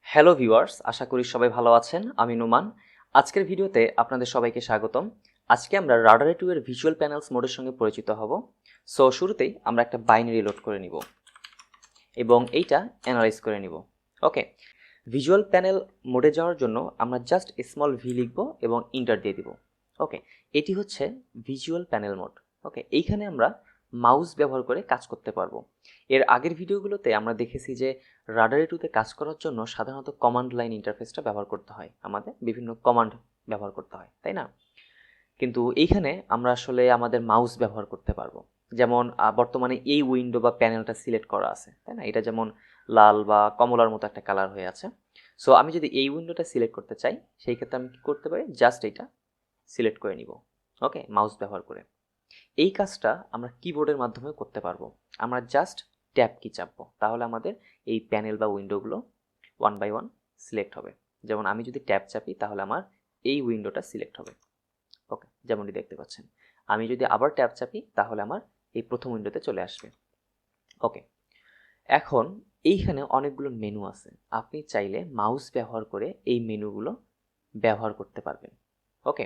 Hello viewers, আশা করি সবাই ভালো আছেন। আমি নোমান। আজকের ভিডিওতে আপনাদের সবাইকে স্বাগতম। আজকে আমরা রাডারে 2 এর ভিজুয়াল প্যানেলস মোডের সঙ্গে পরিচিত হব। সো শুরুতেই আমরা একটা বাইনারি লোড করে নিব এবং এইটা অ্যানালাইজ করে নিব। ওকে, ভিজুয়াল প্যানেল মোডে যাওয়ার জন্য আমরা জাস্ট স্মল ভি লিখব এবং ইন্টার দিয়ে দিব। ওকে, এটি হচ্ছে ভিজুয়াল প্যানেল মোড। ওকে, এইখানে আমরা মাউস ব্যবহার করে কাজ করতে পারবো। এর আগের ভিডিওগুলোতে আমরা দেখেছি যে রাডারে 2তে কাজ করার জন্য সাধারণত কমান্ড লাইন ইন্টারফেসটা ব্যবহার করতে হয়, আমাদের বিভিন্ন কমান্ড ব্যবহার করতে হয়, তাই না? কিন্তু এইখানে আমরা আসলে আমাদের মাউস ব্যবহার করতে পারবো। যেমন বর্তমানে এই উইন্ডো বা প্যানেলটা সিলেক্ট করা আছে, তাই না? এটা যেমন লাল বা কমলার মতো একটা কালার হয়ে আছে। সো আমি যদি এই উইন্ডোটা সিলেক্ট করতে চাই, সেই ক্ষেত্রে আমি কি করতে পারি? জাস্ট এটা সিলেক্ট করে নিব। ওকে, মাউস ব্যবহার করে। এই কাজটা আমরা কিবোর্ডের মাধ্যমে করতে পারবো। আমরা জাস্ট ট্যাব কি চাপবো, তাহলে আমাদের এই প্যানেল বা উইন্ডোগুলো ওয়ান বাই ওয়ান সিলেক্ট হবে। যেমন আমি যদি ট্যাব চাপি তাহলে আমার এই উইন্ডোটা সিলেক্ট হবে। ওকে, যেমনটি দেখতে পাচ্ছেন। আমি যদি আবার ট্যাব চাপি তাহলে আমার এই প্রথম উইন্ডোতে চলে আসবে। ওকে, এখন এইখানে অনেকগুলো মেনু আছে। আপনি চাইলে মাউস ব্যবহার করে এই মেনুগুলো ব্যবহার করতে পারবেন। ওকে,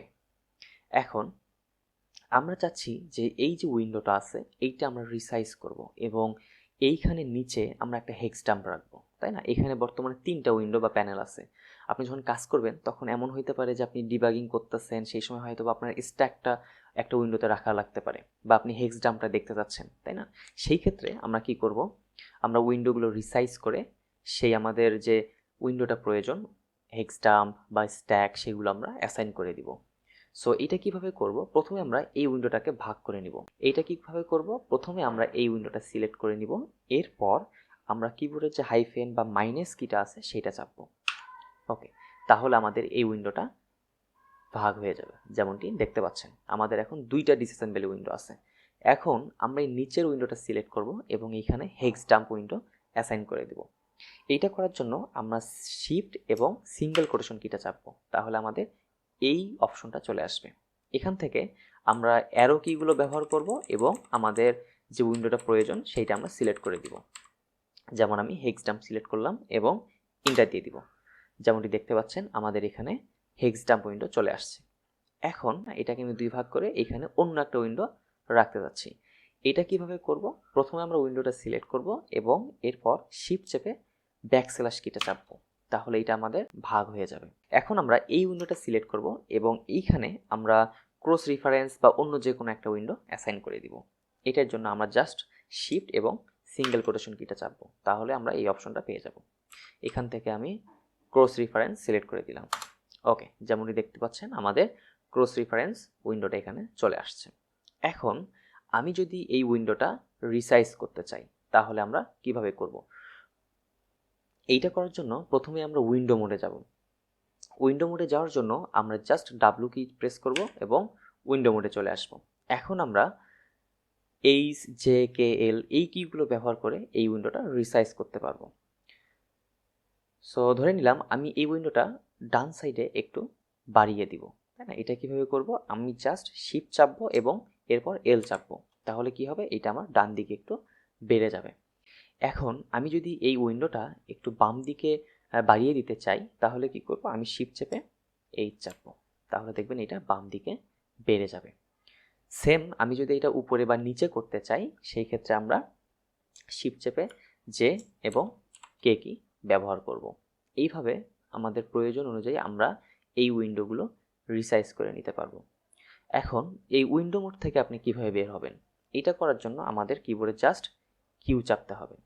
এখন আমরা চাচ্ছি যে এই যে উইন্ডোটা আছে এইটা আমরা রিসাইজ করব এবং এইখানে নিচে আমরা একটা হেক্স ডাম্প রাখবো, তাই না? এখানে বর্তমানে 3টা উইন্ডো বা প্যানেল আছে। আপনি যখন কাজ করবেন তখন এমন হইতে পারে যে আপনি ডিবাগিং করতেছেন, সেই সময় হয়তো আপনার স্ট্যাকটা একটা উইন্ডোতে রাখা লাগতে পারে, বা আপনি হেক্স ডাম্পটা দেখতে যাচ্ছেন, তাই না? সেই ক্ষেত্রে আমরা কি করব? আমরা উইন্ডোগুলো রিসাইজ করে সেই আমাদের যে উইন্ডোটা প্রয়োজন, হেক্স ডাম্প বা স্ট্যাক, সেগুলো আমরা অ্যাসাইন করে দিব। সো এটা কিভাবে করব? প্রথমে আমরা এই উইন্ডোটাকে ভাগ করে নিব। এইটা কিভাবে করব? প্রথমে আমরা এই উইন্ডোটা সিলেক্ট করে নিব। এরপর আমরা কিবোর্ডের যে হাইফেন বা মাইনাস কিটা আছে সেটা চাপবো। ওকে, তাহলে আমাদের এই উইন্ডোটা ভাগ হয়ে যাবে। যেমনটি দেখতে পাচ্ছেন, আমাদের এখন 2টা ডিসঅ্যাসেম্বলি উইন্ডো আছে। এখন আমরা এই নিচের উইন্ডোটা সিলেক্ট করব এবং এইখানে হেক্স ডাম্প উইন্ডো অ্যাসাইন করে দেব। এইটা করার জন্য আমরা শিফট এবং সিঙ্গেল কোটেশন কিটা চাপবো, তাহলে আমাদের এই অপশনটা চলে আসবে। এখান থেকে আমরা অ্যারো কিগুলো ব্যবহার করব এবং আমাদের যে উইন্ডোটা প্রয়োজন সেইটা আমরা সিলেক্ট করে দিব। যেমন আমি হেক্স ডাম্প সিলেক্ট করলাম এবং ইন্টার দিয়ে দিব। যেমনটি দেখতে পাচ্ছেন আমাদের এখানে হেক্স ডাম্প উইন্ডো চলে আসছে। এখন এটাকে আমি 2 ভাগ করে এখানে অন্য একটা উইন্ডো রাখতে যাচ্ছি। এটা কিভাবে করব? প্রথমে আমরা উইন্ডোটা সিলেক্ট করব এবং এরপর শিফট চেপে ব্যাকস্ল্যাশ কিটা চাপবো, তাহলে এটা আমাদের ভাগ হয়ে যাবে। এখন আমরা এই উইন্ডোটা সিলেক্ট করব এবং এইখানে আমরা ক্রস রেফারেন্স বা অন্য যে কোনো একটা উইন্ডো অ্যাসাইন করে দিব। এটার জন্য আমরা জাস্ট শিফট এবং সিঙ্গেল কোটেশন কিটা চাপবো, তাহলে আমরা এই অপশনটা পেয়ে যাব। এখান থেকে আমি ক্রস রেফারেন্স সিলেক্ট করে দিলাম। ওকে, যেমনটি দেখতে পাচ্ছেন আমাদের ক্রস রেফারেন্স উইন্ডোটা এখানে চলে আসছে। এখন আমি যদি এই উইন্ডোটা রিসাইজ করতে চাই তাহলে আমরা কিভাবে করব? এইটা করার জন্য প্রথমে আমরা উইন্ডো মোডে যাব। উইন্ডো মোডে যাওয়ার জন্য আমরা জাস্ট ডাব্লিউ কি প্রেস করব এবং উইন্ডো মোডে চলে আসব। এখন আমরা এইচ জে কে এল এই কিগুলো ব্যবহার করে এই উইন্ডোটা রিসাইজ করতে পারবো। সো ধরে নিলাম আমি এই উইন্ডোটা ডান সাইডে একটু বাড়িয়ে দিব, তাই না? এটা কিভাবে করব? আমি জাস্ট শিফট চাপবো এবং এরপর এল চাপবো, তাহলে কি হবে? এটা আমার ডান দিকে একটু বেড়ে যাবে। এখন আমি যদি এই উইন্ডোটা একটু বাম দিকে বাড়িয়ে দিতে চাই তাহলে কি করব? আমি শিফট চেপে এইচ চাপবো, তাহলে দেখবেন এটা বাম দিকে বেড়ে যাবে। সেম আমি যদি এটা উপরে বা নিচে করতে চাই সেই ক্ষেত্রে আমরা শিফট চেপে জে এবং কে কি ব্যবহার করব। এইভাবে আমাদের প্রয়োজন অনুযায়ী আমরা এই উইন্ডোগুলো রিসাইজ করে নিতে পারবো। এখন এই উইন্ডো মোড থেকে আপনি কিভাবে বের হবেন? এটা করার জন্য আমাদের কিবোর্ডে জাস্ট কিউ চাপতে হবে।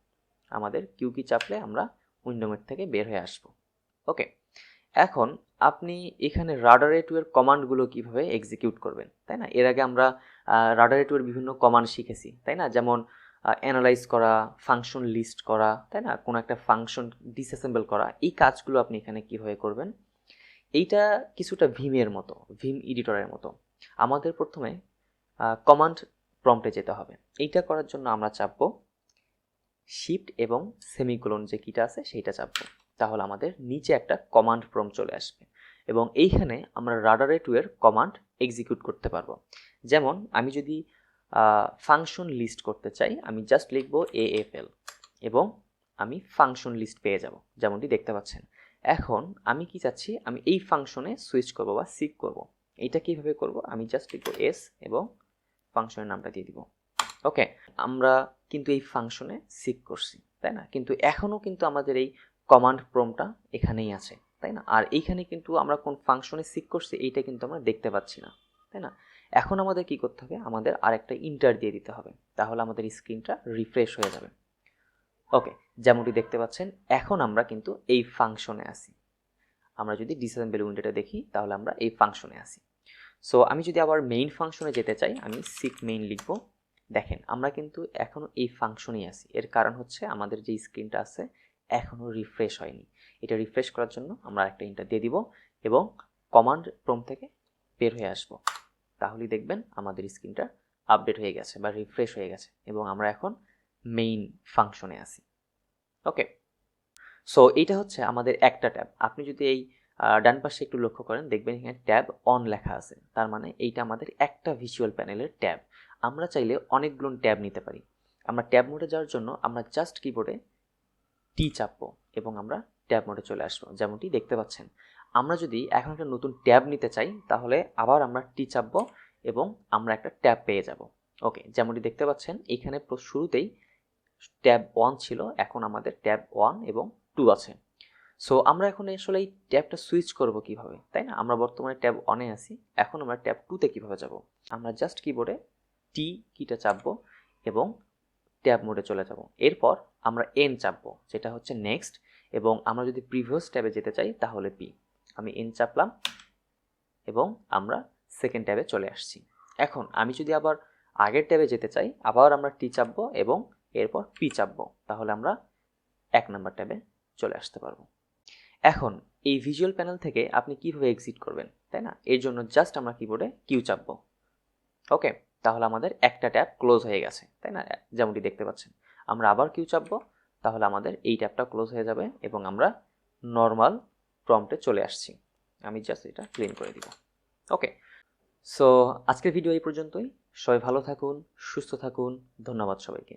আমাদের কিউ কি চাপলে আমরা উইন্ডো মোড থেকে বের হয়ে আসব। ওকে, এখন আপনি এখানে রাডারে 2 এর কমান্ডগুলো কিভাবে এক্সিকিউট করবেন, তাই না? এর আগে আমরা রাডারে 2 এর বিভিন্ন কমান্ড শিখেছি, তাই না? যেমন অ্যানালাইজ করা, ফাংশন লিস্ট করা, তাই না? কোনো একটা ফাংশন ডিসঅ্যাসেম্বল করা, এই কাজগুলো আপনি এখানে কিভাবে করবেন? এইটা কিছুটা ভিমের মতো, ভিম এডিটরের মতো। আমাদের প্রথমে কমান্ড প্রম্পটে যেতে হবে। এইটা করার জন্য আমরা চাপবো শিফট এবং সেমিকোলন যে কিটা আছে সেইটা চাপবো, তাহলে আমাদের নিচে একটা কমান্ড প্রম্পট চলে আসবে এবং এইখানে আমরা রাডারে 2 এর কমান্ড এক্সিকিউট করতে পারবো। যেমন আমি যদি ফাংশন লিস্ট করতে চাই, আমি জাস্ট লিখব AFL এবং আমি ফাংশন লিস্ট পেয়ে যাব, যেমনটি দেখতে পাচ্ছেন। এখন আমি কি চাচ্ছি, আমি এই ফাংশনে সুইচ করব বা সিক করব। এইটা কিভাবে করব, আমি জাস্ট লিখব S এবং ফাংশনের নামটা দিয়ে দিব। ওকে, আমরা কিন্তু এই ফাংশনে সিক করছি, তাই না? কিন্তু এখনও কিন্তু আমাদের এই কমান্ড প্রম্পটটা এখানেই আছে, তাই না? আর এইখানে কিন্তু আমরা কোন ফাংশনে সিক করছি এইটা কিন্তু আমরা দেখতে পাচ্ছি না, তাই না? এখন আমাদের কি করতে হবে, আমাদের আরেকটা ইন্টার দিয়ে দিতে হবে, তাহলে আমাদের স্ক্রিনটা রিফ্রেশ হয়ে যাবে। ওকে, যেমনটি দেখতে পাচ্ছেন এখন আমরা কিন্তু এই ফাংশনে আছি। আমরা যদি ডিসঅ্যাসেম্বল উইন্ডোটা দেখি তাহলে আমরা এই ফাংশনে আছি। সো আমি যদি আবার মেইন ফাংশনে যেতে চাই, আমি সিক মেইন লিখব। দেখেন আমরা কিন্তু এখনও এই ফাংশনেই আছি, এর কারণ হচ্ছে আমাদের যে স্ক্রিনটা আছে এখনও রিফ্রেশ হয়নি। এটা রিফ্রেশ করার জন্য আমরা একটা ইন্টার দিয়ে দিব এবং কমান্ড প্রম্পট থেকে বের হয়ে আসব, তাহলেই দেখবেন আমাদের স্ক্রিনটা আপডেট হয়ে গেছে বা রিফ্রেশ হয়ে গেছে এবং আমরা এখন মেইন ফাংশনে আছি। ওকে, সো এইটা হচ্ছে আমাদের একটা ট্যাব। আপনি যদি এই ডান পাশে একটু লক্ষ্য করেন, দেখবেন এখানে ট্যাব অন লেখা আছে, তার মানে এইটা আমাদের একটা ভিজুয়াল প্যানেলের ট্যাব। আমরা চাইলে অনেকগুলো ট্যাব নিতে পারি। আমরা ট্যাব মোডে যাওয়ার জন্য আমরা জাস্ট কিবোর্ডে টি চাপবো এবং আমরা ট্যাব মোডে চলে আসবো, যেমনটি দেখতে পাচ্ছেন। আমরা যদি এখন একটা নতুন ট্যাব নিতে চাই তাহলে আবার আমরা টি চাপবো এবং আমরা একটা ট্যাব পেয়ে যাব। ওকে, যেমনটি দেখতে পাচ্ছেন এখানে শুরুতেই ট্যাব 1 ছিল, এখন আমাদের ট্যাব 1 এবং 2 আছে। সো আমরা এখন আসলে এই ট্যাবটা সুইচ করব কিভাবে, তাই না? আমরা বর্তমানে ট্যাব 1 এ আছি, এখন আমরা ট্যাব 2 তে কিভাবে যাব? আমরা জাস্ট কিবোর্ডে টি কিটা চাপবো এবং ট্যাব মোডে চলে যাব। এরপর আমরা এন চাপবো, যেটা হচ্ছে নেক্সট, এবং আমরা যদি প্রিভিয়াস ট্যাবে যেতে চাই তাহলে পি। আমি এন চাপলাম এবং আমরা সেকেন্ড ট্যাবে চলে আসছি। এখন আমি যদি আবার আগের ট্যাবে যেতে চাই, আবার আমরা টি চাপবো এবং এরপর পি চাপবো, তাহলে আমরা 1 নাম্বার ট্যাবে চলে আসতে পারবো। এখন এই ভিজুয়াল প্যানেল থেকে আপনি কিভাবে এক্সিট করবেন, তাই না? এর জন্য জাস্ট আমরা কিবোর্ডে কিউ চাপবো। ওকে, তাহলে আমাদের একটা ট্যাব ক্লোজ হয়ে গেছে, তাই না? যেমনটি দেখতে পাচ্ছেন। আমরা আবার কিউ চাপবো, তাহলে আমাদের এই ট্যাবটা ক্লোজ হয়ে যাবে এবং আমরা নর্মাল প্রম্পটে চলে আসছি। আমি জাস্ট এটা ক্লিন করে দিব। ওকে, সো আজকের ভিডিও এই পর্যন্তই। সবাই ভালো থাকুন, সুস্থ থাকুন, ধন্যবাদ সবাইকে।